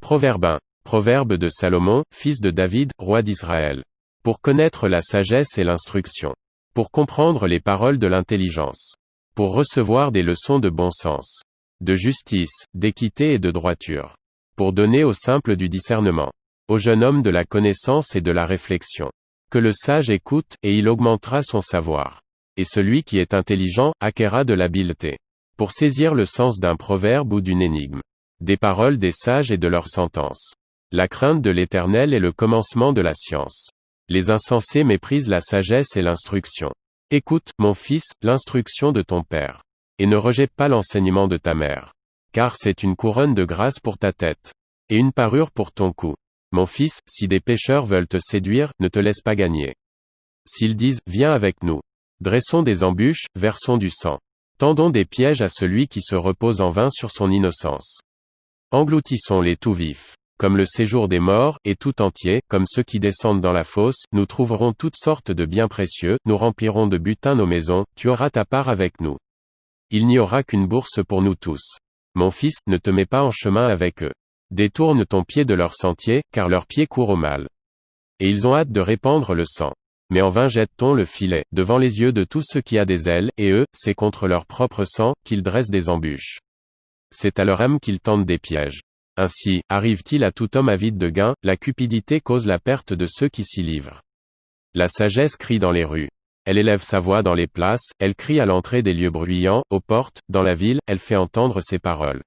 Proverbe 1. Proverbe de Salomon, fils de David, roi d'Israël. Pour connaître la sagesse et l'instruction. Pour comprendre les paroles de l'intelligence. Pour recevoir des leçons de bon sens. De justice, d'équité et de droiture. Pour donner au simple du discernement. Au jeune homme de la connaissance et de la réflexion. Que le sage écoute, et il augmentera son savoir. Et celui qui est intelligent, acquerra de l'habileté. Pour saisir le sens d'un proverbe ou d'une énigme. Des paroles des sages et de leurs sentences. La crainte de l'Éternel est le commencement de la science. Les insensés méprisent la sagesse et l'instruction. Écoute, mon fils, l'instruction de ton père. Et ne rejette pas l'enseignement de ta mère. Car c'est une couronne de grâce pour ta tête. Et une parure pour ton cou. Mon fils, si des pécheurs veulent te séduire, ne te laisse pas gagner. S'ils disent, viens avec nous. Dressons des embûches, versons du sang. Tendons des pièges à celui qui se repose en vain sur son innocence. Engloutissons-les tout vifs. Comme le séjour des morts, et tout entier, comme ceux qui descendent dans la fosse, nous trouverons toutes sortes de biens précieux, nous remplirons de butin nos maisons, tu auras ta part avec nous. Il n'y aura qu'une bourse pour nous tous. Mon fils, ne te mets pas en chemin avec eux. Détourne ton pied de leur sentier, car leur pied court au mal. Et ils ont hâte de répandre le sang. Mais en vain jette-t-on le filet, devant les yeux de tous ceux qui a des ailes, et eux, c'est contre leur propre sang, qu'ils dressent des embûches. C'est à leur âme qu'ils tendent des pièges. Ainsi, arrive-t-il à tout homme avide de gain, la cupidité cause la perte de ceux qui s'y livrent. La sagesse crie dans les rues. Elle élève sa voix dans les places, elle crie à l'entrée des lieux bruyants, aux portes, dans la ville, elle fait entendre ses paroles.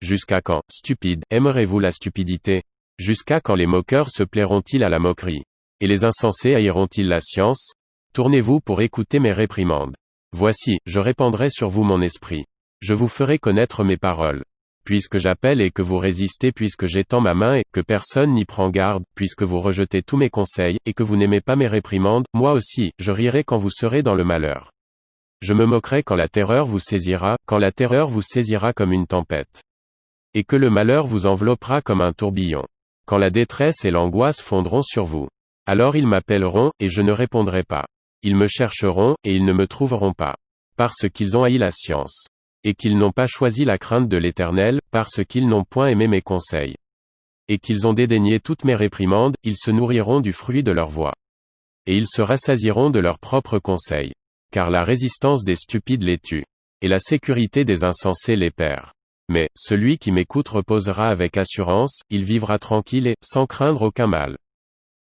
Jusqu'à quand, stupides, aimerez-vous la stupidité? Jusqu'à quand les moqueurs se plairont-ils à la moquerie? Et les insensés haïront-ils la science? Tournez-vous pour écouter mes réprimandes. Voici, je répandrai sur vous mon esprit. Je vous ferai connaître mes paroles. Puisque j'appelle et que vous résistez, puisque j'étends ma main et que personne n'y prend garde, puisque vous rejetez tous mes conseils, et que vous n'aimez pas mes réprimandes, moi aussi, je rirai quand vous serez dans le malheur. Je me moquerai quand la terreur vous saisira comme une tempête. Et que le malheur vous enveloppera comme un tourbillon. Quand la détresse et l'angoisse fondront sur vous. Alors ils m'appelleront, et je ne répondrai pas. Ils me chercheront, et ils ne me trouveront pas. Parce qu'ils ont haï la science. Et qu'ils n'ont pas choisi la crainte de l'Éternel, parce qu'ils n'ont point aimé mes conseils. Et qu'ils ont dédaigné toutes mes réprimandes, ils se nourriront du fruit de leur voix. Et ils se rassasieront de leurs propres conseils. Car la résistance des stupides les tue. Et la sécurité des insensés les perd. Mais, celui qui m'écoute reposera avec assurance, il vivra tranquille et, sans craindre aucun mal.